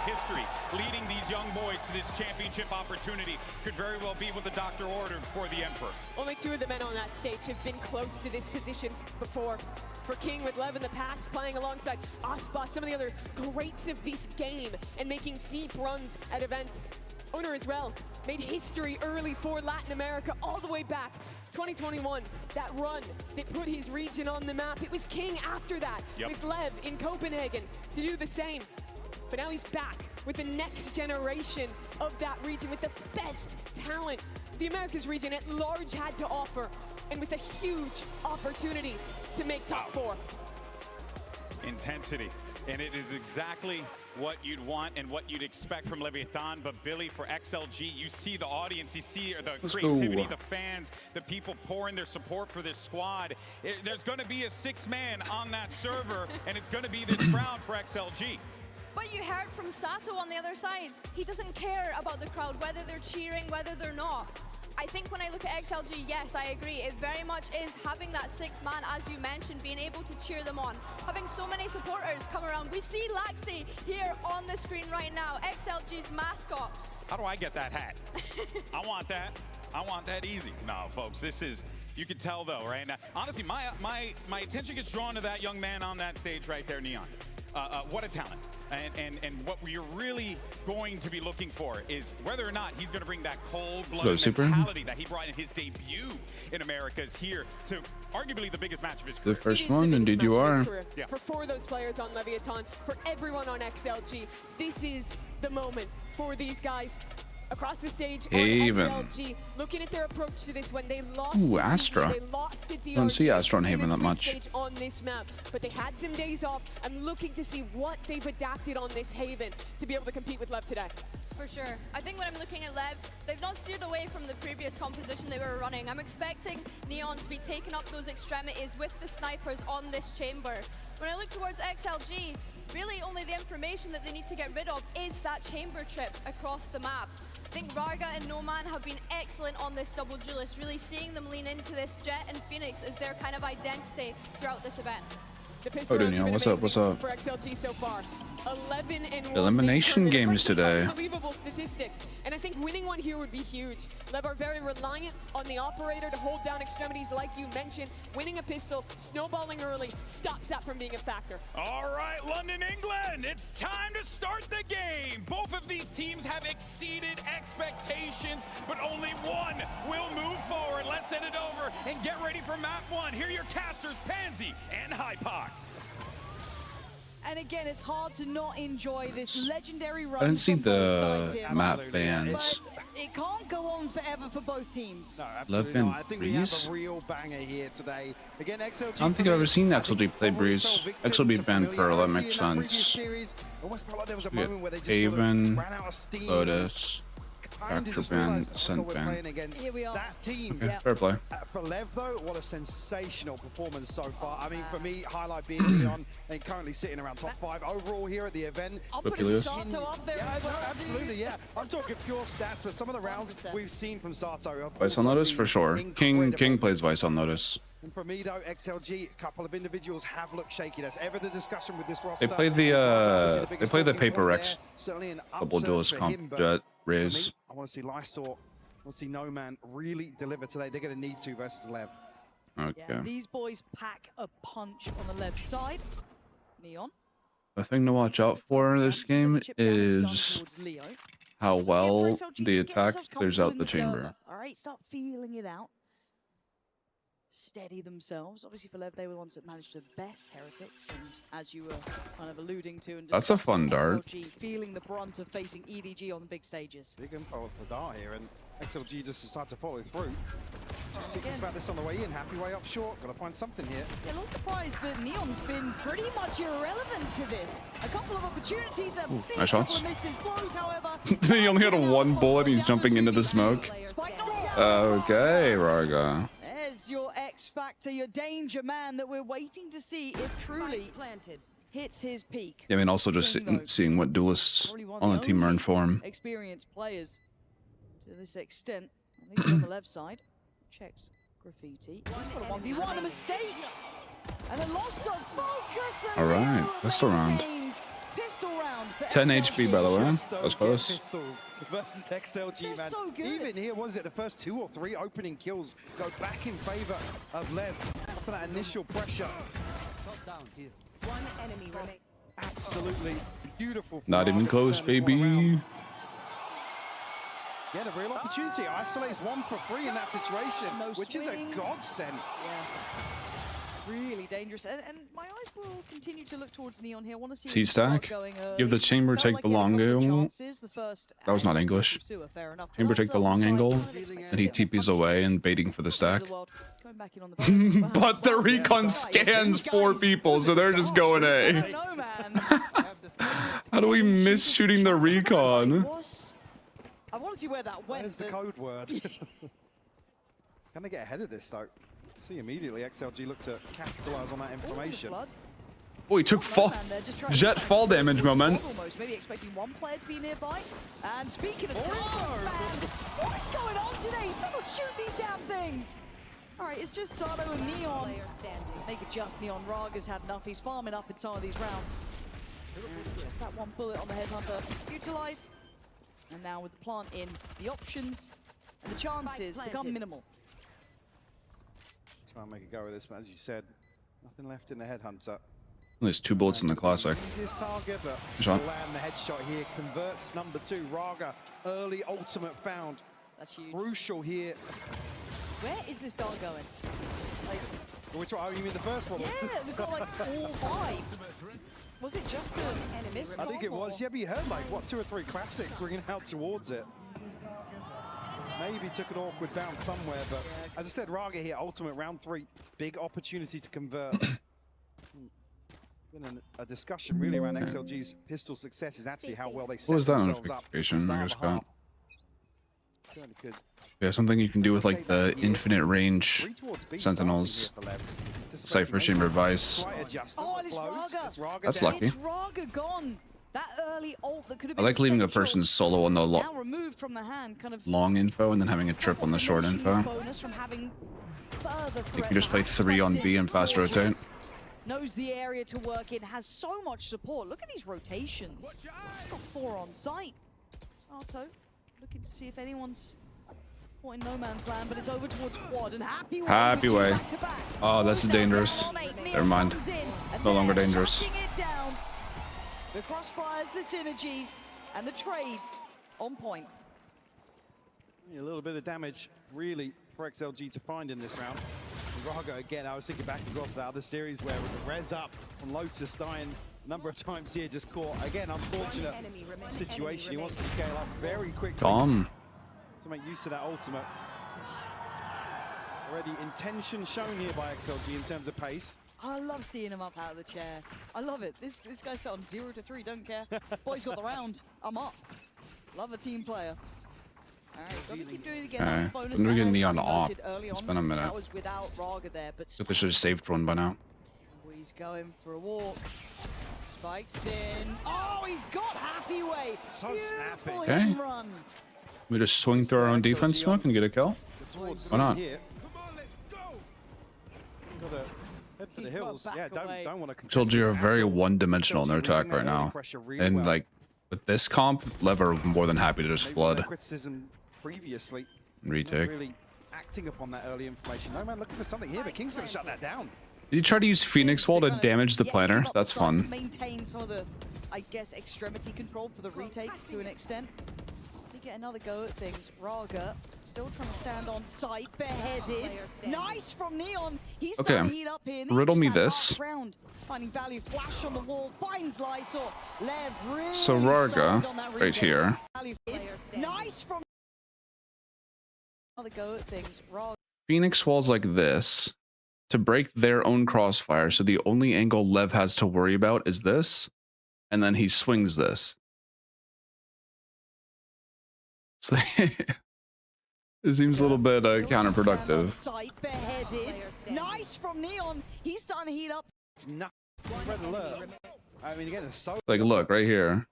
history, leading these young boys to this championship opportunity. Could very well be what the doctor ordered for the Emperor. Only two of the men on that stage have been close to this position before. For King with Lev in the past, playing alongside Aspa, some of the other greats of this game, and making deep runs at events. Owner as well, made history early for Latin America, all the way back 2021, that run that put his region on the map. It was King after that, with Lev in Copenhagen to do the same. But now he's back with the next generation of that region, with the best talent the Americas region at large had to offer, and with a huge opportunity to make top four. Intensity, and it is exactly what you'd want and what you'd expect from Leviathan. But Billy, for XLG, you see the audience, you see the creativity, the fans, the people pouring their support for this squad. There's going to be a sixth man on that server, and it's going to be this crowd for XLG. But you heard from Sato on the other side. He doesn't care about the crowd, whether they're cheering, whether they're not. I think when I look at XLG, yes, I agree. It very much is having that sixth man, as you mentioned, being able to cheer them on. Having so many supporters come around. We see Laxi here on the screen right now, XLG's mascot. How do I get that hat? I want that. I want that easy. No, folks, this is, you can tell though, right? Now, honestly, my attention gets drawn to that young man on that stage right there, Neon. What a talent. And what we're really going to be looking for is whether or not he's going to bring that cold-blooded mentality that he brought in his debut in Americas here to arguably the biggest match of his career. The first one, indeed you are. Yeah. For four of those players on Leviathan, for everyone on XLG, this is the moment for these guys. Across the stage on XLG, looking at their approach to this when they lost. Ooh, Astra. They lost to DRG. Don't see Astra on Haven that much. On this map, but they had some days off. I'm looking to see what they've adapted on this Haven to be able to compete with Lev today. For sure. I think when I'm looking at Lev, they've not steered away from the previous composition they were running. I'm expecting Neon to be taking up those extremities with the snipers on this chamber. When I look towards XLG, really only the information that they need to get rid of is that chamber trip across the map. I think Raga and Noman have been excellent on this double duelist, really seeing them lean into this Jet and Phoenix as their kind of identity throughout this event. Oh, Daniel, what's up? What's up? For XLG so far. 11-1. Elimination games today. Unbelievable statistic, and I think winning one here would be huge. Lev are very reliant on the operator to hold down extremities, like you mentioned. Winning a pistol, snowballing early, stops that from being a factor. All right, London, England, it's time to start the game. Both of these teams have exceeded expectations, but only one will move forward. Let's send it over and get ready for map one. Here are your casters, Pansy and Hypoc. And again, it's hard to not enjoy this legendary run. I didn't see the map bans. It can't go on forever for both teams. No, absolutely not. I think we have Breeze? a real banger here today. Again, XLG. I don't think I've ever seen XLG play Breeze. XLG banned Pearl, that makes sense. Almost felt like there was a moment where they just Haven, ran out of steam. Lotus, Factor ban, Ascent ban. Here we are. That team. Okay, fair play. For Lev, though, what a sensational performance so far. I mean, for me, highlight being Leon and currently sitting around top 5 overall here at the event. I'll put Sato up there. Yeah, no, absolutely, yeah. I'm talking pure stats, but some of the rounds 100%. We've seen from Sato. VYSE on Lotus for sure. King plays VYSE on Lotus. And for me, though, XLG, a couple of individuals have looked shaky. That's ever the discussion with this roster. They play the Paper Rex double duelist comp Jet Raze. I want to see Lysor, I want to see No Man really deliver today. They're going to need to versus Lev. Okay. Yeah, these boys pack a punch on the left side. Neon. The thing to watch out for in this game is how well the attack clears out the chamber. All right, start feeling it out. Steady themselves. Obviously for Lev, they were the ones that managed to best Heretics, and as you were kind of alluding to, and that's a fun dart. XLG feeling the brunt of facing EDG on the big stages. Big info with the dart here, and XLG just start to follow through. Thinking about this on the way in, happy way up short. Got to find something here. Yeah, a little surprised that Neon's been pretty much irrelevant to this. A couple of opportunities, a big nice shots. misses. Blows, however. He only had a one bullet. He's jumping into the smoke. Okay, Raga. There's your X Factor, your danger man that we're waiting to see if truly hits his peak. Yeah, I mean, also just seeing what duelists on the team are in form. Experienced players to this extent, at least on the left side. Checks Graffiti. He's got a 1v1, a mistake, and a loss of focus. All right, that's the round. Pistol round for 10 XLG. HP, by the way. Just That was don't get close. Pistols versus XLG, They're man. so good. Even here, was it the first 2 or 3 opening kills go back in favor of Lev after that initial pressure? One enemy remaining. Absolutely beautiful. from Not even Raga to close, turn this one around. baby. Get a real opportunity. Isolates 1 for 3 in that situation, No which is a swing. godsend. Yeah. Really dangerous. And my eyes will continue to look towards Neon here. Want to see C him start stack. going early. Give the chamber, Felt take like the he had a long couple of angle. chances. The first That was not angle English. pursuer, fair enough. Chamber, But take the after long offside, angle, kind of expected and he a bit more TPs away punishment and baiting for the of stack. the world. Going back in on the first, perhaps. But the recon Guys, scans guys, 4 people, so they're just going I A. don't know, man. How do we miss shooting the recon? I want to see where that went. Where's the code word? Can they get ahead of this, though? See, immediately XLG looked to capitalize on that information. Oh, he took jet fall damage moment. Almost, maybe expecting one player to be nearby. And speaking of darts, man, what is going on today? Someone shoot these damn things! All right, it's just Sato and Neon. Make it just Neon. Raga's had enough. He's farming up in some of these rounds. And just that one bullet on the headhunter utilized. And now with the plant in, the options and the chances become minimal. Try and make a go of this, but as you said, nothing left in the headhunter. There's 2 bullets in the classic. Easiest target, but Shot. will land the headshot here. Converts number 2. Raga, early ultimate found. That's huge. Crucial here. Where is this dart going? Like, Which one? Oh, you mean the first one? yeah, they've got like all 5. Was it just a miss? I think it was. Yeah, but you heard like, what, 2 or 3 classics ringing out towards it. Maybe took an awkward bounce somewhere, but as I said, Raga here, ultimate round 3. Big opportunity to convert. Been a discussion really around XLG's pistol success is actually how well they set What was that themselves up. notification? Start I of just the half. got. Certainly could. Yeah, something you can do with like the infinite range Three towards B sentinels. starting here for Lev. Cypher Anticipating Chamber maybe VYSE. slight adjustment, Oh, but and it's close. Raga. It's Raga That's down. lucky. It's Raga gone. That early ult that could have I been like leaving a essential, person solo on the now removed from the hand, kind of long info and then having a trip on the short info. bonus from having further You can just play 3 on B and fast rotate. Knows the area to work in, has so much support. Look at these rotations. Got 4 on site. Sato looking to see if anyone's caught in no man's land, but it's over towards quad and Happy Way. Happy with 2 Way. back-to-backs. Oh, that's Goes down dangerous. on 8. Never Neon mind. comes in, and No longer they're dangerous. shutting it down. The crossfires, the synergies, and the trades on point. A little bit of damage, really, for XLG to find in this round. And Raga, again, I was thinking back as well to that other series where with the res up on Lotus dying a number of times here, just caught, again, unfortunate situation. He wants to scale up very quickly Dom. to make use of that ultimate. Already intention shown here by XLG in terms of pace. I love seeing him up out of the chair. I love it. This guy's set on 0 to 3, don't care. Boy's got the round. I'm up. Love a team player. All right, got to keep doing it again. Okay. That's a bonus When do we get as Neon we off? noted early It's on. been a minute. That was without Raga there, but But they should have saved one by now. he's going for a walk. Spikes in. Oh, he's got Happy Way. So Beautiful snappy. hit and Okay. run. We just swing through our own defense smoke and get a kill? Towards Why not? Here. Gotta head for the Keep hills. back Yeah, away. don't want to contest Children are this at very all. one-dimensional in their XLG reading attack that right early now. pressure really And well. like, with this comp, Lev are more than happy to just Maybe flood their criticism previously. and Not retake. really acting upon that early information. No man looking for something here, but King's going to shut that down. Did you try to use Phoenix Wall to kind of, damage the yes, planner? give up the That's side, fun. Maintain some of the, I guess, extremity control for the retake to an extent. To get another go at things, Raga still trying to stand on site, beheaded. Nice from Neon. He's Okay, starting to heat up here. riddle me Just that this. last round, finding value, flash on the wall, finds Lysor. Lev really So solid Raga, on that right retake. here. Value hit. Nice from another go at things. Raga. Phoenix Wall's like this to break their own crossfire. So the only angle Lev has to worry about is this. And then he swings this. So it seems a little bit counterproductive. Site beheaded. Nice from Neon. He's starting to heat up. It's not red alert. I mean, again, it's so Like, look right here.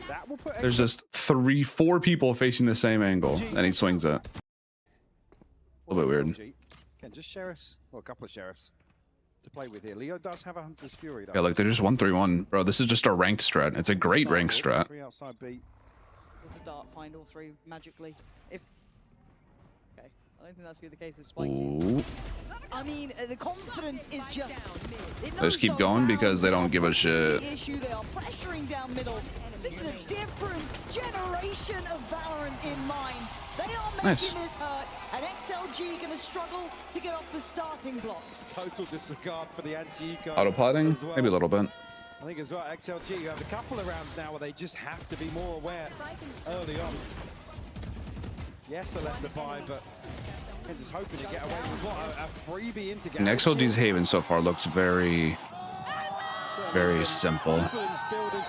that will put There's just 4 people facing the same angle, and he swings it. A little bit weird. Again, just sheriffs, or a couple of sheriffs. to play with here. Leo does have a Hunter's Fury, though. Yeah, like they're just 1-3-1. Bro, this is just a ranked strat. It's a great ranked strat. 3 outside B. Does the dart find all 3 magically? If okay, I don't think that's gonna be the case with Spikes. Ooh. I mean, the confidence is just. They just keep going because they don't give a shit. The issue, they are pressuring down middle. This is a different generation of Valorant in mind. They are making Nice. this hurt, and XLG gonna struggle to get off the starting blocks. Total disregard for the anti-eco. Autoplotting? as well. Maybe a little bit. I think as well, XLG, you have a couple of rounds now where they just have to be more aware early on. Yes, a lesser buy, but they're just hoping to get away with what a freebie into And Garage. XLG's Haven so far looks very, very simple. Confidence builders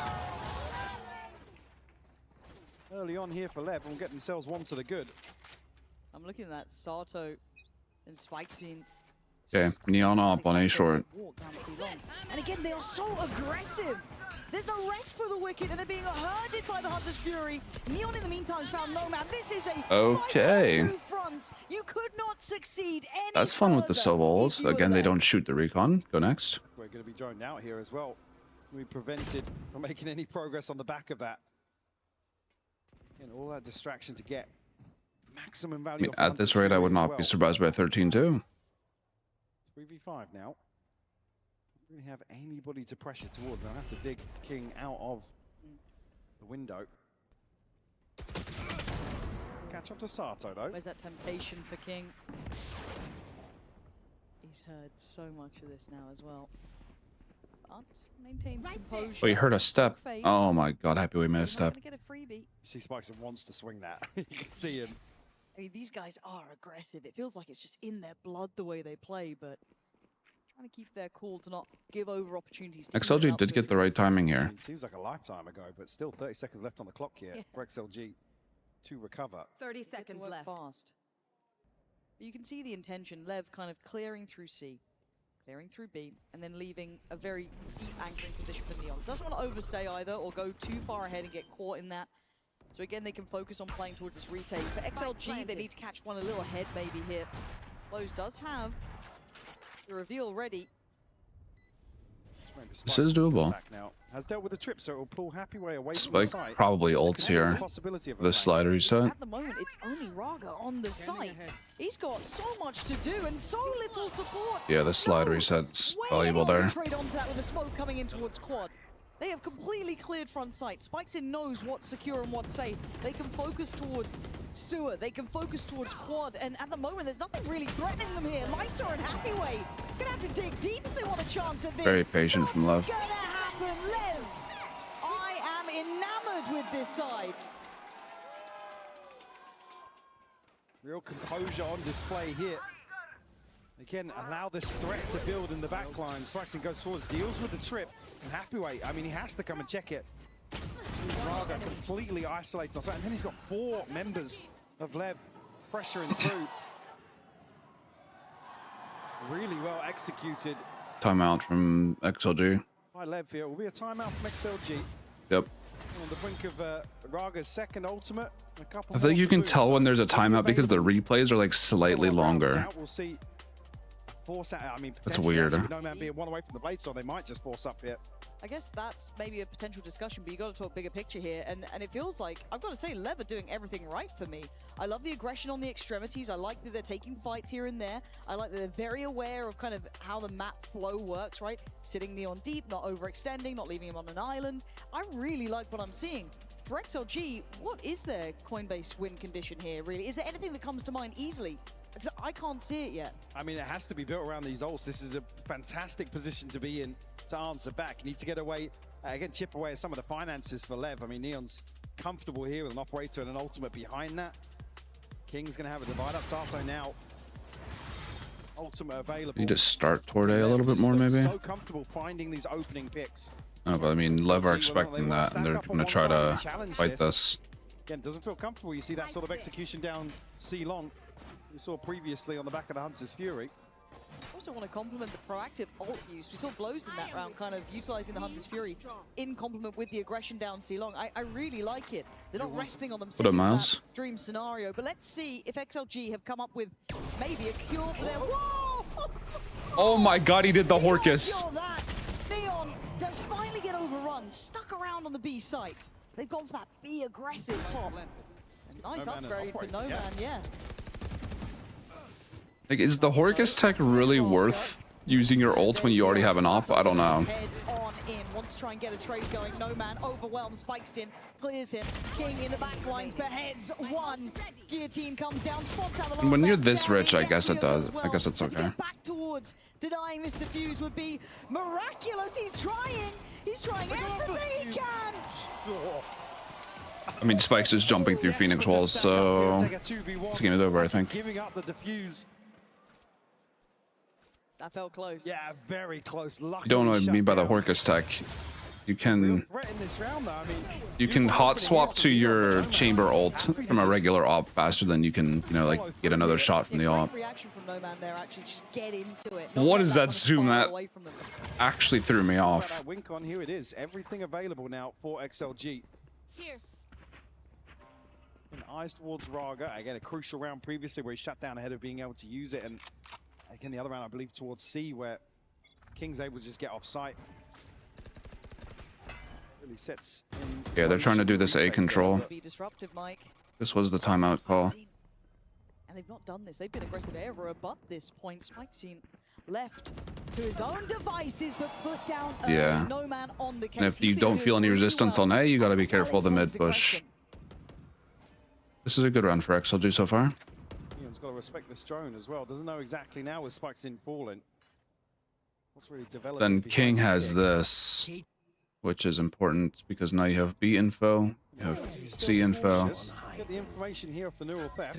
early on here for Lev and get themselves one to the good. I'm looking at that Sato and Spike scene. Okay, Neon up on A short. And again, they are so aggressive. There's no rest for the Wicked, and they're being herded by the Hunter's Fury. Neon, in the meantime, has found Nomad. This is a Okay. fight on 2 fronts. You could not succeed any That's fun with the further Sovols. if you were Again, they there. don't shoot the recon. Go next. We're going to be droned out here as well. We prevented from making any progress on the back of that. And all that distraction to get maximum value. off the At this Hunter's rate, I Fury would as not well. be surprised by 13-2. 3v5 now. Don't really have anybody to pressure towards. They'll have to dig King out of the window. Catch up to Sato though. Where's that temptation for King? He's heard so much of this now as well. But maintains composure. Oh, you heard a step. Fade. Oh my god, happy we made a He's not step. gonna get a freebie. You see Spikes wants to swing that. You can see him. I mean, these guys are aggressive. It feels like it's just in their blood the way they play, but trying to keep their cool to not give over opportunities. To XLG even up did to get the right timing I here. mean, it seems like a lifetime ago, but still 30 seconds left on the clock here for XLG to recover. 30 Get to seconds work left. fast. But you can see the intention. Lev kind of clearing through C, clearing through B, and then leaving a very deep anchoring position for Neon. Doesn't want to overstay either or go too far ahead and get caught in that. So again, they can focus on playing towards this retake. For XLG, they need to catch one a little ahead maybe here. Lowe's does have the reveal ready. This is doable. Back now. Has dealt with the trip, so it will pull Happy Way away from the Spike site. probably Just ults to here. the possibility of a The flank. slider reset. At the moment, it's only Raga on the site. He's got so much to do and so little support. Yeah, the slide reset's Way valuable anyone there. can trade onto that with the smoke coming in towards quad. They have completely cleared front sight. Spikesin knows what's secure and what's safe. They can focus towards sewer. They can focus towards quad. And at the moment, there's nothing really threatening them here. Lysa and Happyway gonna have to dig deep if they want a chance at this. Very patient from Lev. What's gonna happen, Lev? I am enamored with this side. Real composure on display here. Again, allow this threat to build in the backline. Swaxon goes towards, deals with the trip, and Happyway, I mean, he has to come and check it. Raga completely isolates on site, and then he's got 4 members of Lev pressuring through. Really well executed Timeout from XLG. by Lev here. It will be a timeout from XLG. Yep. On the brink of Raga's second ultimate. A couple I think more you to can boot, tell so when there's a it'll be timeout because the available. replays are like slightly longer. We'll see. Force out. I mean, That's potentially, weird. actually, No Man being one away from the blade, so they might just force up here. I guess that's maybe a potential discussion, but you got to talk bigger picture here. And it feels like, I've got to say, Lev are doing everything right for me. I love the aggression on the extremities. I like that they're taking fights here and there. I like that they're very aware of kind of how the map flow works, right? Sitting Neon deep, not overextending, not leaving him on an island. I really like what I'm seeing. For XLG, what is their Coinbase win condition here, really? Is there anything that comes to mind easily? Because I can't see it yet. I mean, it has to be built around these ults. This is a fantastic position to be in to answer back. You need to get away, again, chip away at some of the finances for Lev. I mean, Neon's comfortable here with an operator and an ultimate behind that. King's going to have a divide up. Sato now, ultimate available. You just start toward A a little bit more, maybe. So comfortable finding these opening picks. No, but I mean, Lev are expecting that, and they're gonna try to fight this. Again, doesn't feel comfortable. You see that sort of execution down C long. We saw previously on the back of the Hunter's Fury. Also want to compliment the proactive ult use. We saw blows in that round, kind of utilizing the Hunter's Fury in complement with the aggression down C long. I really like it. They're not resting on them What up, sitting in Miles? that dream scenario. But let's see if XLG have come up with maybe a cure for their... Whoa! Oh my god, he did the Neon Horcus. feel that. Neon does finally get overrun, stuck around on the B site. So they've gone for that B aggressive pop. A nice No Man and upgrade for Operate, No yeah. Man, yeah. Like, is the Horcus tech really worth using your ult when you already have an op? I don't know. Head on in, wants to try and get a trade going. No Man overwhelms, spikes in, clears him. King in the back lines, beheads one. Guillotine comes down, spots out the last When you're man this standing. rich, I guess it Yasuo does. as I well. guess it's To okay. get back towards denying this defuse would be miraculous. He's trying everything he can. I mean, Spikes is jumping through Phoenix walls, so this game is over, I think. Giving up the defuse. That felt close. Yeah, very close. You don't know what I mean by the Horcus tech. You can hot swap to your chamber ult from a regular op faster than you can, you know, like get another shot from the op. Reaction from No Man there, actually just get into it. What Not is get that zoom? far That away from them. actually threw me off. That wink on, here it is. Everything available now for XLG. Here. And eyes towards Raga. Again, a crucial round previously where he shut down ahead of being able to use it. And again, the other round, I believe, towards C, where King's able to just get off site. Really sets in Yeah, they're trying to do this A retake control. there, Be disruptive, Mike. This was the timeout call. And they've not done this. They've been aggressive ever but this point. Spike seen left to his own devices, but put down Yeah. No Man on the case. And if He's you been don't doing feel any really resistance well. on A, you gotta be careful of the mid bush. Aggression. This is a good round for XLG so far. Neon's got to respect this drone as well. Doesn't know exactly now with Spikes in falling. What's really developed. Then King has this, which is important because now you have B info, you have C info, Get the information here off the neural theft.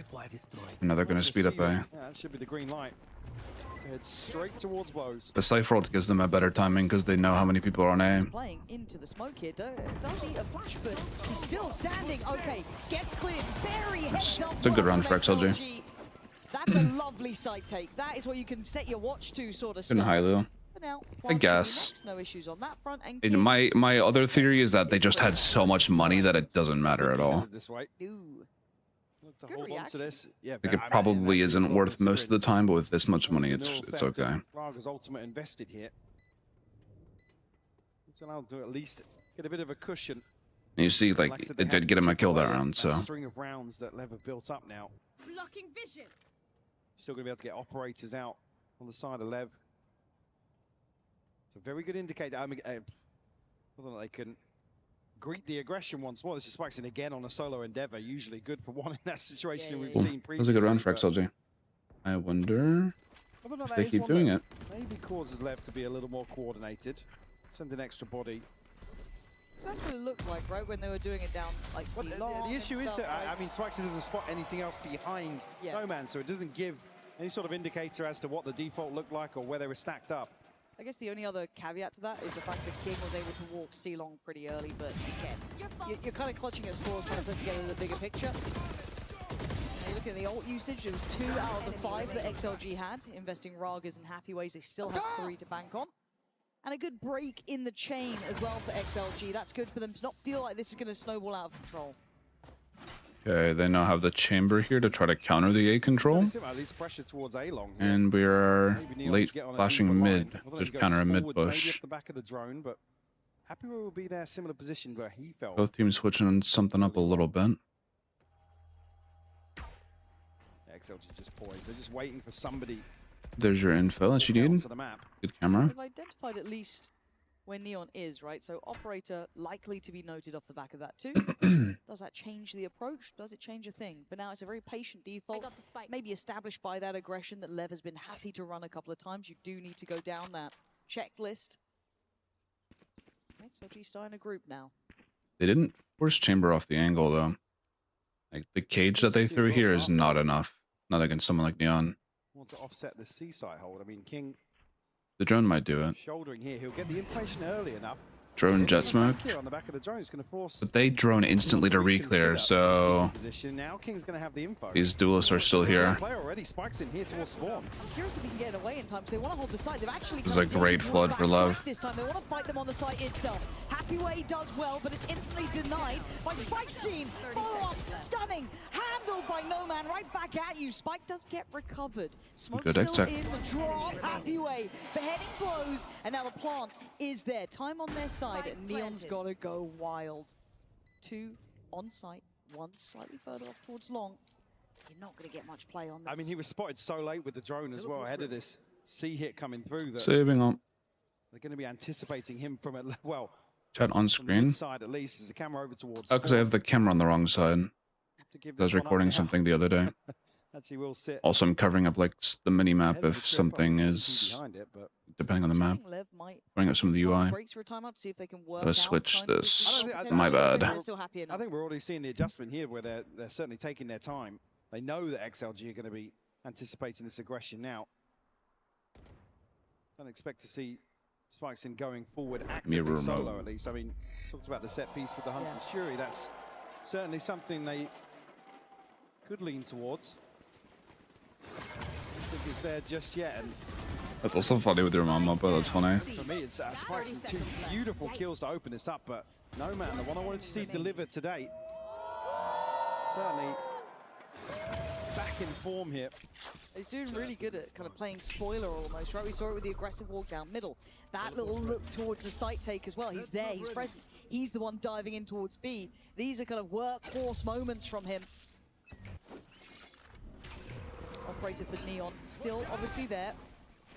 and now they're going to speed up A. Yeah, that should be the green light. Head straight towards blows. The Cypher ult gives them a better timing because they know how many people are on A. Playing into the smoke here. Does he a flash, but he's still standing. Okay, gets cleared. Barry heads up. It's a good round for XLG. That's a lovely side take. That is what you can set your watch to, sort of In stuff. high Lou. For now, I guess. next, no issues on that front. And And my other theory is that they just had so much money that it doesn't matter at all. This way. Ooh. Look to Good hold on to reaction. this. Yeah, Like, it I mean, probably that's isn't super worth most of the considering time, but with this much money, neural it's theft okay. and Raga's ultimate invested here. It's allowed to at least get a bit of a cushion. And you see, like, I said, they it have did get him a to kill that play round, so. string of rounds that Lev have built up now. Blocking vision. Still going to be able to get operators out on the side of Lev. It's a very good indicator. I mean, whether or not they can greet the aggression once more. This is Spikes in again on a solo endeavor. Usually good for one in that situation we've seen That previously. was a good round for but XLG. I wonder whether or not if that they is keep one doing that it. maybe causes Lev to be a little more coordinated. Send an extra body. So that's what it looked like, right, when they were doing it down like But C-long the issue and is stuff, that, right? I mean, Spikes doesn't spot anything else behind Yeah. No Man, so it doesn't give any sort of indicator as to what the default looked like or where they were stacked up. I guess the only other caveat to that is the fact that King was able to walk C-long pretty early, but again, you're kind of clutching at straws trying to put together the bigger picture. And you look at the ult usage, it was 2 out of the 5 that XLG had, investing Ragas and Happy Ways. They still have 3 to bank on. And a good break in the chain as well for XLG. That's good for them to not feel like this is going to snowball out of control. Okay, they now have the chamber here to try to counter the A control. At least pressure towards A-long here. And we are Maybe Neon late to get on a deeper flashing line. mid Whether to he goes counter a mid forwards, maybe bush. off the back of the drone, but Happy will be there, similar position where he fell. Both teams switching something up a little bit. XLG just poised. They're just waiting for somebody There's your info that you to get need. onto the map. Good camera. They've identified at least where Neon is, right? So operator likely to be noted off the back of that too. Does that change the approach? Does it change a thing? But now it's a very patient default. got the spike. Maybe established by that aggression that Lev has been happy to run a couple of times. You do need to go down that checklist. XLG starting a group now. They didn't force chamber off the angle though. Like the cage that they threw here is not enough. Not against someone like Neon. Want to offset the seaside hold. I mean, King The drone might do it. shouldering here. He'll get the information early enough. Drone jet Back smoke. here on the back of the drone is going to force. But they drone instantly to re-clear, so Position. Now King's going to have the info. these duelists are still here. Player already Spikes in here towards spawn. I'm curious if he can get away in time because they want to hold the site. They've actually This is come a deep great towards flood the for back Love. site this time. They want to fight them on the site itself. Happy Way does well, but it's instantly denied by Spike's team. Follow up Stunning, handled by No Man, right back at you. Spike does get recovered. Smoke Good still exec. in the drop. Happy way, beheading blows, and now the plant is there. Time on their side, and Neon's gotta go wild. 2 on site, 1 slightly further off towards long. You're not gonna get much play on this. I mean, he was spotted so late with the drone as well, ahead of this C hit coming through that Saving up. they're going to be anticipating him from it. Well, Chat on from screen. mid side at least. As the camera over towards. Oh, because I have the camera on the wrong side. Have to give I was this one up recording now. something the other day. Actually, will sit. Also, I'm covering up like the mini map ahead of the if trip. something I mean, is, behind it, but depending on the map. Lev might Bring up some of the UI. breaks for a timeout to see if they can work Gotta out switch kind of this. the I don't My potential. bad. They're still happy I enough. think we're already seeing the adjustment here where they're certainly taking their time. They know that XLG are going to be anticipating this aggression now. Don't expect to see Spikes in going forward actively Mirror solo mode. at least. I mean, talked about the set piece with the Hunter's Fury. That's certainly something they could lean towards. I don't think it's there just yet. And That's also funny with your mama, but that's funny. for me, it's Spikes and 2 beautiful kills to open this up. But No Man, the one I wanted to see delivered today, certainly back in form here. He's doing really good at kind of playing spoiler almost, right? We saw it with the aggressive walk down middle. That little look towards the site take as well. He's there, he's present. He's the one diving in towards B. These are kind of workhorse moments from him. Operator for Neon, still obviously there.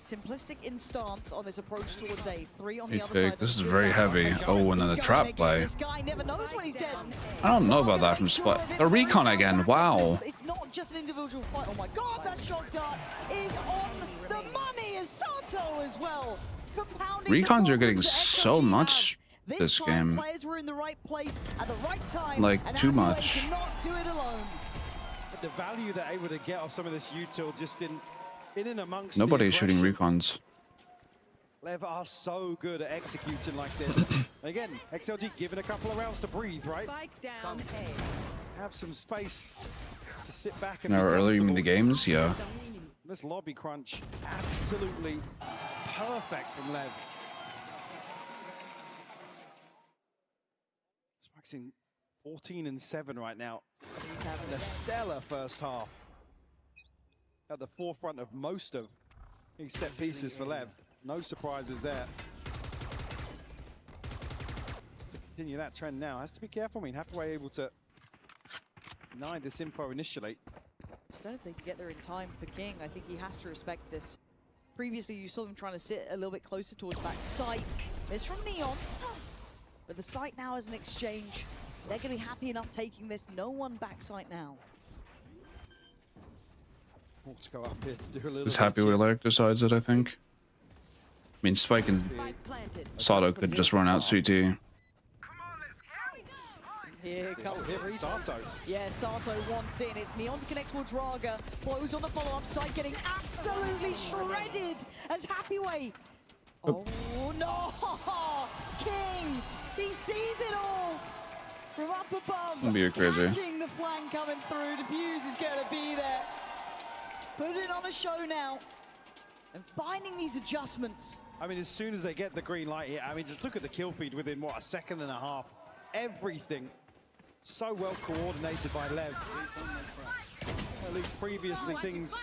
Simplistic in stance on this approach towards A. 3 on the other side. This is very heavy. Oh, and then the trap play. This guy never knows when he's dead. I don't know about that from Spike. The recon again. Wow. It's not just an individual fight. Oh my god, that shock dart is on the money as Sato as well. Compounding the Recons are getting problems that so XLG much have. this time, game. Players were in the right place at the right time. Like, and too Hathaway much. cannot do it alone. But the value they're able to get off some of this util just in and amongst Nobody's the shooting aggression. recons. Lev are so good at executing like this. Again, XLG given a couple of rounds to breathe, right? Spike down A. Have some space to sit back and Now, be earlier in the comfortable. games, yeah. This lobby crunch, absolutely perfect from Lev. Spike's in 14 and 7 right now. He's having A stellar first half. At the forefront of most of these set pieces for Lev. No surprises there. Just to continue that trend now, has to be careful. I mean, Hathaway able to deny this info initially. Just don't know if they can get there in time for King. I think he has to respect this. Previously, you saw them trying to sit a little bit closer towards back sight. It's from Neon, but the site now is an exchange. They're going to be happy enough taking this. No one back sight now. To go up here to do a little Just bit happy of with Lark decides it, I think. I mean, Spike and Spike planted. Sato could just run out CT. Here comes the hit from restart. Sato. Yeah, Sato wants in. It's Neon to connect towards Raga. Blows on the follow-up side, getting absolutely shredded as Happyway. Oh no! King! He sees it all! From up above, That'd be crazy. catching the flank coming through. Diffuse is going to be there. Put it on a show now. And finding these adjustments. I mean, as soon as they get the green light here, I mean, just look at the kill feed within, what, a second and a half. Everything so well coordinated by Lev. At least previously things...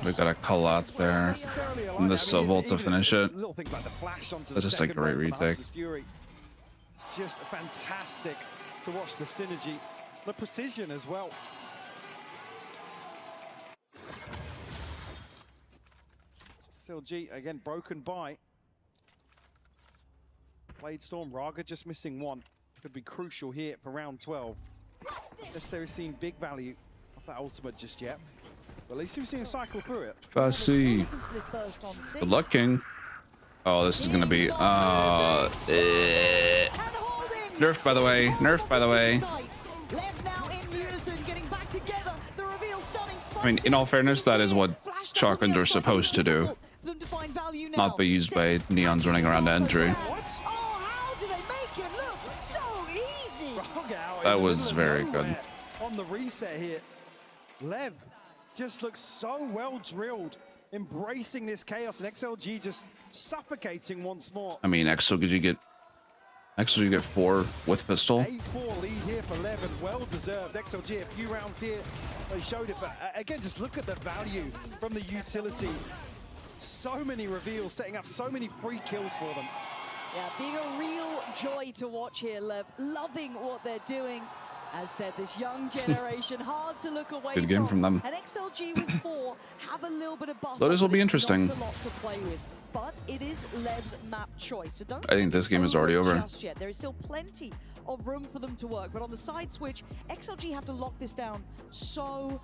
We got a call out there. necessarily aligned. And this I mean, Volt to even finish it. Little things like the flash onto That's the just a second great one from retake. Hunter's Fury. It's just fantastic to watch the synergy, the precision as well. XLG again broken by Blade Storm. Raga just missing one. Could be crucial here for round 12. Not necessarily seen big value of that ultimate just yet. But at least we've seen him cycle through it. Fussy. Burst on six. Good luck, King. Oh, this is gonna be nerfed, by the way. Nerfed, by the way. I mean, in all fairness, that is what shotguns are supposed to do. Not be used by Neons running around the entry. That was very good. On the reset here, Lev just looks so well drilled, embracing this chaos, and XLG just suffocating once more. I mean, XLG get Actually, you get 4 with pistol. 8-4 lead here for LEV, and well deserved. XLG a few rounds here, they showed it, but again, just look at the value from the utility. So many reveals, setting up so many free kills for them. Yeah, being a real joy to watch here, LEV. Loving what they're doing. As said, this young generation, hard to look away Good game from them. And XLG with 4 have a little bit of buffer. Lotus will but be it's interesting. Not a lot to play with, but it is LEV's map choice. So don't I think this game is already over. Just yet. There is still plenty of room for them to work, but on the side switch, XLG have to lock this down so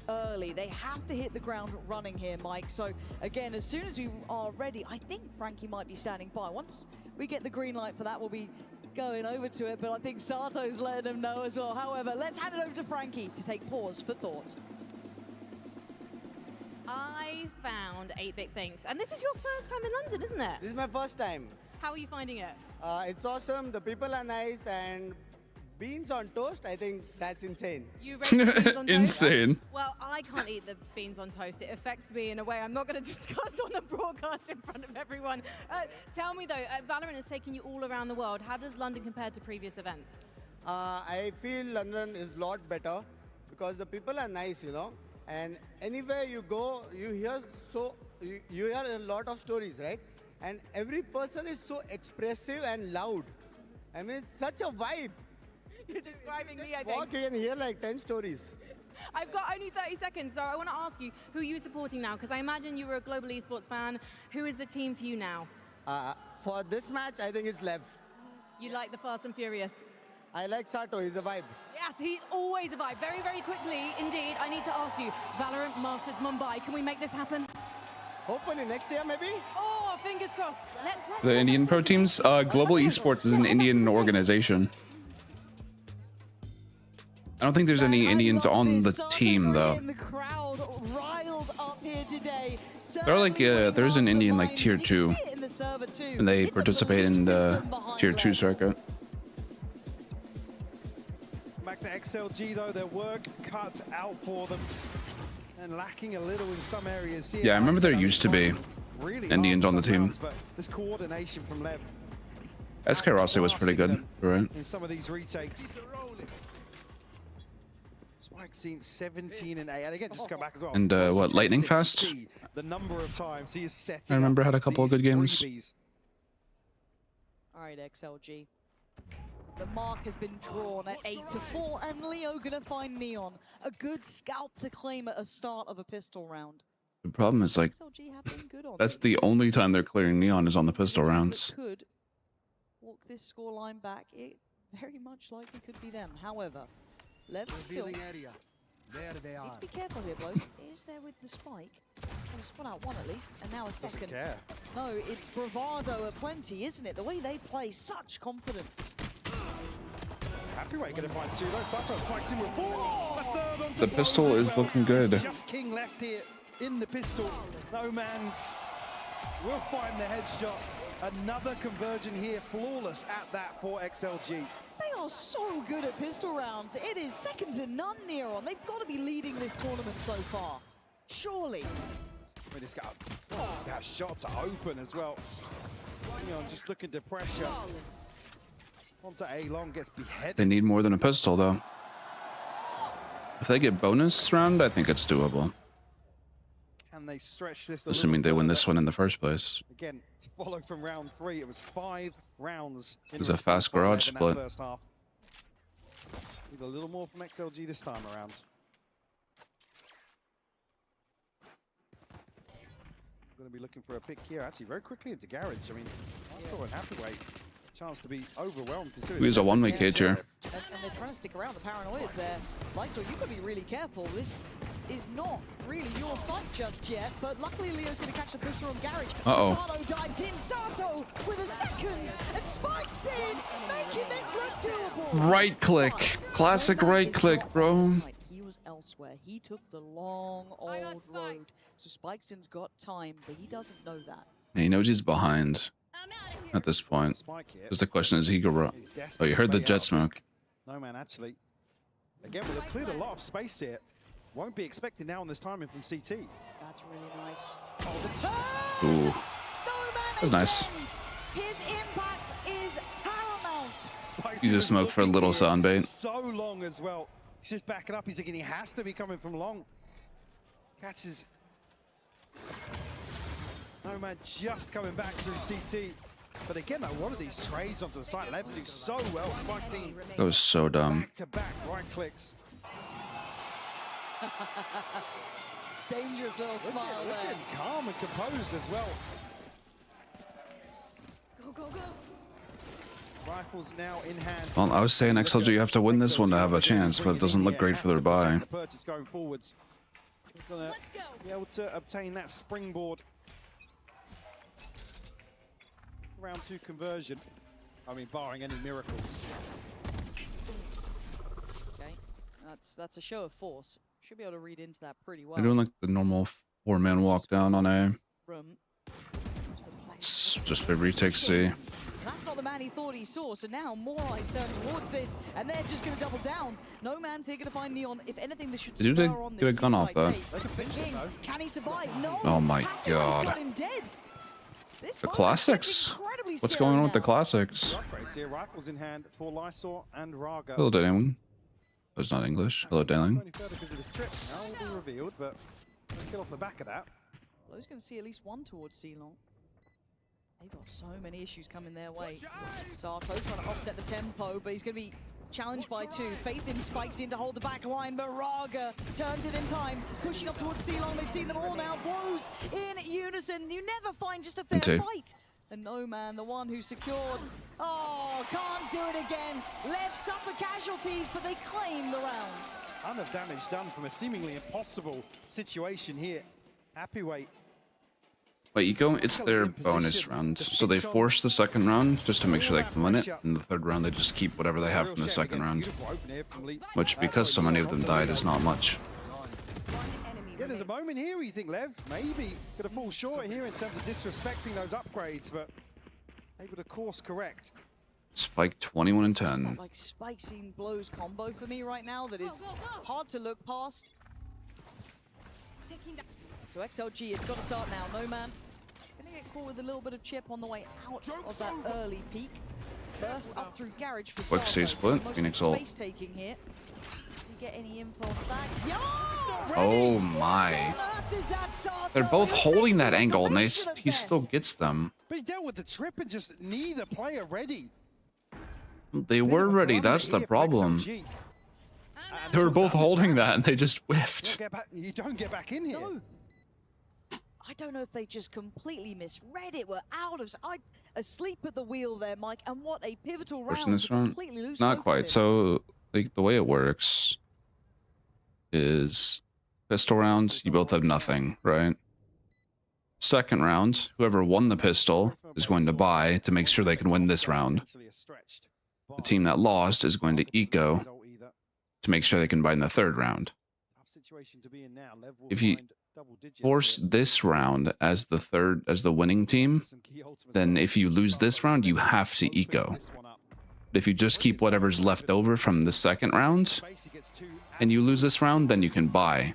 early. They have to hit the ground running here, Mike. So again, as soon as we are ready, I think Frankie might be standing by. Once we get the green light for that, we'll be going over to it, but I think Sato's letting them know as well. However, let's hand it over to Frankie to take pause for thought. I found 8-bit things. And this is your first time in London, isn't it? This is my first time. How are you finding it? It's awesome. The people are nice, and beans on toast, I think that's insane. You rate the beans on toast? Insane. Well, I can't eat the beans on toast. It affects me in a way I'm not going to discuss on the broadcast in front of everyone. Tell me though, Valorant has taken you all around the world. How does London compare to previous events? I feel London is a lot better because the people are nice, you know. And anywhere you go, you hear you hear a lot of stories, right? And every person is so expressive and loud. I mean, it's such a vibe. You're describing me, I Walk think. in and hear like 10 stories. I've got only 30 seconds, so I want to ask you, who are you supporting now? Because I imagine you were a global esports fan. Who is the team for you now? For this match, I think it's LEV. You like the Fast and Furious? I like Sato, he's a vibe. Yes, he's always a vibe. Very, very quickly, indeed, I need to ask you, Valorant Masters Mumbai, can we make this happen? Hopefully next year, maybe? Oh, fingers crossed. Let's The Indian pro teams, Global Esports is an Indian organization. I don't think there's any Indians on the team though. The crowd riled up here today. They're like, there's an Indian like tier 2, and they participate in the tier 2 circuit. Back to XLG though, their work cut out for them and lacking a little in some areas here. Yeah, I remember there used to be really Indians on the team. rounds, but this coordination from LEV SK Rossi was pretty good, right? in some of these retakes. Spike seen 17 and 8, and again just to come back as well. And what, Lightning Fast? See the number of times he is setting I remember up had a couple of these good games. freebies. All right, XLG. The mark has been drawn at 8-4, and Leo gonna find Neon. A good scalp to claim at a start of a pistol round. The problem is like, XLG have been good on that's this. the only time they're clearing Neon is on the pistol A team that rounds. could walk this scoreline back. It very much likely could be them. However, LEV still need to be careful here, Blows. Is there with the spike? Gonna spot out one at least, and now a Doesn't second. care. No, it's bravado aplenty, isn't it? The way they play, such confidence. Happy way gonna find 2 though. Tato spikes in with 4. A third onto The Blows pistol as is well. looking good. It's just King left here in the pistol. No man will find the headshot. Another conversion here, flawless at that for XLG. They are so good at pistol rounds. It is second to none, Neon. They've got to be leading this tournament so far. Surely. I mean, this guy, that shot to open as well. Neon just looking to pressure. Onto A-Long, gets beheaded. They need more than a pistol though. If they get bonus round, I think it's doable. Can they stretch this? Assuming they win this one in the first place. Again, to follow from round 3, it was 5 rounds. It was a fast garage split. First half. Need a little more from XLG this time around. Going to be looking for a pick here. Actually, very quickly into garage. I mean, I saw an happy way. Chance to be overwhelmed. He was a one-way cage here. And they're trying to stick around. The paranoia's there. Lighto, you've got to be really careful. This is not really your sight just yet, but luckily Leo's going to catch the pusher on garage. Uh-oh. Sato dives in. Sato with a second and spikes in, making this look doable. Right click. Classic right click, bro. He was elsewhere. He took the long old road. So Spikeson's got time, but he doesn't know that. He knows he's behind at this point. Spike here. Just the question is, he go run. He's desperate Oh, you to heard the play jet out. smoke. No man, actually. Again, we've cleared a lot of space here. Won't be expected now on this timing from CT. That's really nice. Oh, the turn! Ooh. No man That was nice. again. His impact is This He's is just smoked for a looking little here soundbait. so long as well. He's just backing up. He's thinking he has to be coming from long. Catches. No man just coming back through CT. But again, though, one of these trades onto the side left do so well. Spike scene That was so dumb. back to back right clicks. Dangerous little smile there. Looking calm and composed as well. Go, go, go. Rifles now in hand. Well, I was saying XLG, you have to win this one to have a chance, but it doesn't look great for their buy. The purchase going forwards. We're gonna be able to obtain that springboard. Round 2 conversion. I mean, barring any miracles. Okay, that's a show of force. Should be able to read into that pretty well. They're doing like the normal 4-man walk down on A. Room. It's just a retake C. And that's not the man he thought he saw, so now more eyes turn towards this, and they're just going to double down. No man's here going to find Neon. If anything, this should Did you spur get on a this gun off seaside that? take. They can finish it, King, though. can he survive? No. Oh my Pacquiao's God. got him dead. This The bonus classics. looks incredibly What's scary going on with the now. classics? Upgrades here. Rifles in hand for Lysor and Raga. Hello, Darling. That's not English. Hello, Darling. Only further because of this trip now will be revealed, but let's get off the back of that. Blow's going to see at least one towards Ceylon. They've got so many issues coming their way. Sato trying to offset the tempo, but he's going to be challenged by 2. Faith in spikes in to hold the back line, but Raga turns it in time, pushing up towards Ceylon. They've seen them all now. Blows in unison. You never find just a fair Two. fight. And no man, the one who secured. Oh, can't do it again. Lev suffer casualties, but they claim the round. Ton of damage done from a seemingly impossible situation here. Happy weight. Wait, Eco, it's their bonus round. So they force the second round just to make sure they can win it. In the third round, they just keep whatever they have from the second round. Which, because so many of them died, is not much. Yeah, there's a moment here where you think Lev maybe gonna fall short here in terms of disrespecting those upgrades, but able to course correct. Spike 21 and It's not 10. like Spike scene blows combo for me right now that is hard to look past. So XLG, it's got to start now. No man gonna get caught with a little bit of chip on the way out of that early peak. First up through garage for Quick Sato. C split, Most Phoenix of the ult. space taking here. Does he get any info on the back? Yeah! Oh my. They're both holding that angle and he still gets them. But he dealt with the trip and just neither player ready. They were ready, that's the problem. They were both holding that and they just whiffed. You don't get back in here. No. I don't know if they just completely misread it. We're out of asleep at the wheel there, Mike. And what a pivotal Pushing round this to round? completely lose Not focus quite. in. So, like, the way it works is pistol round, you both have nothing, right? Second round, whoever won the pistol is going to buy to make sure they can win this round. The team that lost is going to eco to make sure they can buy in the third round. If you force this round as the winning team, then if you lose this round, you have to eco. But if you just keep whatever's left over from the second round and you lose this round, then you can buy.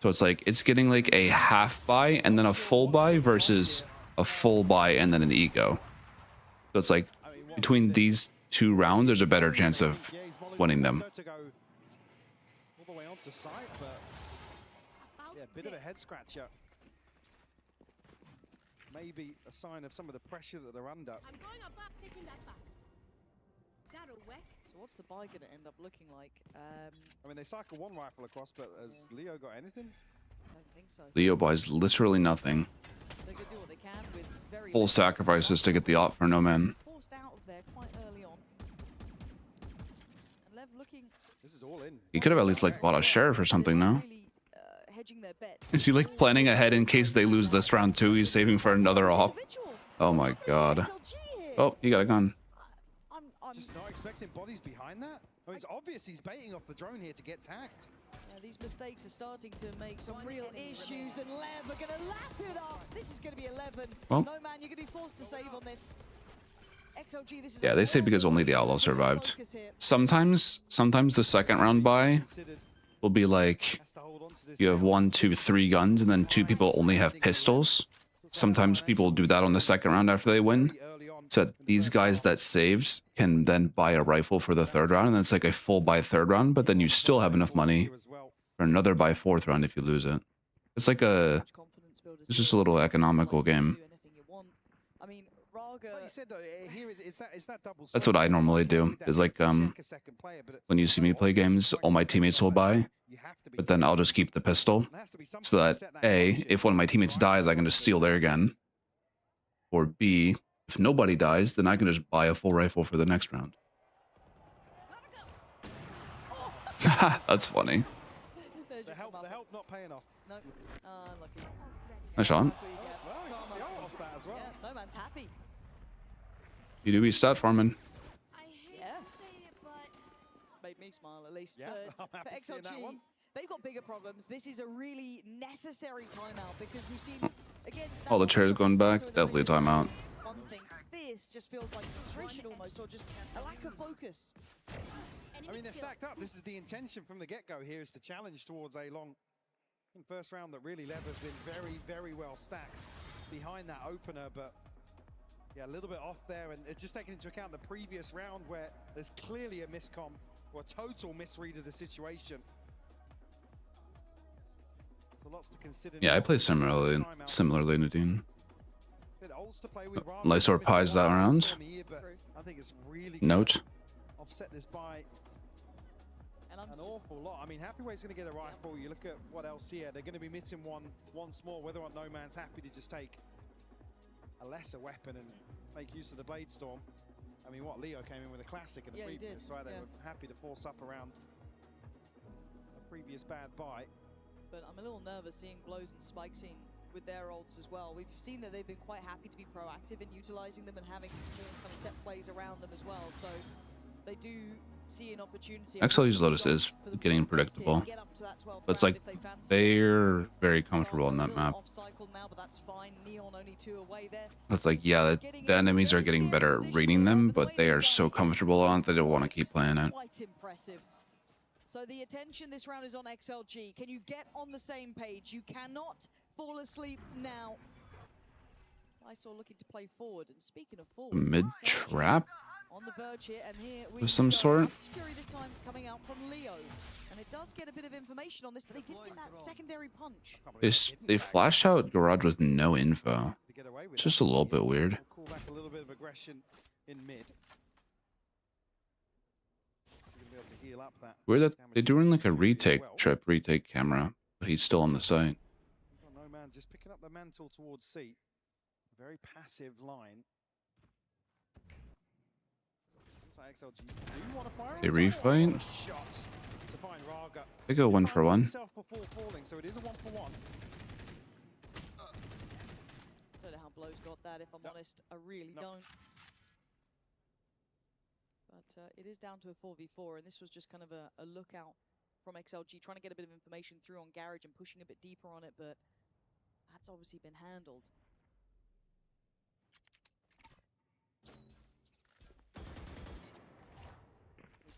So it's like, it's getting like a half buy and then a full buy versus a full buy and then an eco. So it's like, between these 2 rounds, there's a better chance of winning them. All the way onto site, but yeah, bit of a head scratcher. Maybe a sign of some of the pressure that they're under. I'm going up back, taking that back. That'll work. So what's the buy going to end up looking like? I mean, they cycle 1 rifle across, but has Leo got anything? I don't think so. Leo buys literally nothing. They could do what they can with very Full little. sacrifices to get the op for no man. Forced out of there quite early on. And Lev looking. This is all in. He could have at least like bought a sheriff or something, no? Really, hedging their bets. Is he like planning ahead in case they lose this round too? He's saving for another op. Oh my god. Oh, he got a gun. I'm Just not expecting bodies behind that? I mean, it's obvious he's baiting off the drone here to get tagged. these mistakes are starting to make some real issues, and Lev are going to lap it up. This is going to be 11. Well. No, man, you're going to be forced to save on this. XLG, this is Yeah, they say because only the Outlaw survived. Sometimes the second round buy Considered will be like has to hold on to this you have 1, 2, 3 guns, and then 2 people only have pistols. Sometimes people do that on the second round after they win. early on. So that these guys that saved can then buy a rifle for the third round, and it's like a full buy third round, but then you still have enough money for another buy fourth round if you lose it. It's like a, it's just a little economical game. I mean, Raga, Like you said, though, here it's that double That's what I normally do. Is like when you see me play games, all my teammates will buy, but then I'll just keep the pistol, so that A, if one of my teammates dies, I can just steal their gun, or B, if nobody dies, then I can just buy a full rifle for the next round. That's funny. The help not paying off. no, unlucky. Nice shot. That's what you get. Well, you can see off that as well. Yeah, no man's happy. You do be stat farming. Yeah. Made me smile at least. Yeah, But I'm for happy seeing that one. XLG, they've got bigger problems. This is a really necessary timeout because we've seen, again, All the chairs going back, definitely a timeout. One thing. This just feels like frustration almost, or just a lack of focus. I mean, they're stacked up. This is the intention from the get-go here, is to challenge towards a long first round that really LEV has been very, very well stacked behind that opener, but yeah, a little bit off there, and it's just taking into account the previous round where there's clearly a miscom or a total misread of the situation. So lots to consider. Yeah, I play similarly, Nadine. Lysor pies that round. I think it's really Note. offset this by And I'm an just, awful lot. I mean, Happyway's going to get a rifle. You look at what else here. They're going to be missing one once more. Whether or not No Man's happy to just take a lesser weapon and make use of the Blade Storm. I mean, what, Leo came in with a classic in the Yeah, he previous, did, right? They yeah. were happy to force up around a previous bad buy. but I'm a little nervous seeing Blows and Spike scene with their ults as well. We've seen that they've been quite happy to be proactive in utilizing them and having small kind of set plays around them as well. So they do see an opportunity. XLG's Lotus is getting predictable. But it's like they're very comfortable on that map. It's like, yeah, the enemies are getting better at reading them, but they are so comfortable on it that they don't want to keep playing it. Quite impressive. So the attention this round is on XLG. Can you get on the same page? You cannot fall asleep now. I saw looking to play forward, and speaking of forward, Mid trap on the verge here, and here we of some go. sort. Fury this time coming out from Leo, and it does get a bit of information on this, but they didn't get that secondary punch. They flash out Garage with no info. To get away with It's just that. a little bit weird. We'll call back a little bit of aggression in mid. So you're gonna be able to heal up that Weird that damage they're doing like a well. retake camera, but he's still on the site. No Man just picking up the mantle towards C. Very passive line. Looks like XLG do want to fire They on refight. shot to find Raga. They go 1 for 1. Himself before falling, so it is a 1-for-1. Don't know how Blows got that, if I'm honest. I really don't. But it is down to a 4v4, and this was just kind of a lookout from XLG, trying to get a bit of information through on Garage and pushing a bit deeper on it, but that's obviously been handled.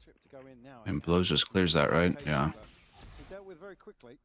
Trip to go in now. And Blows just clears that, right? Yeah. Dealt with very quickly.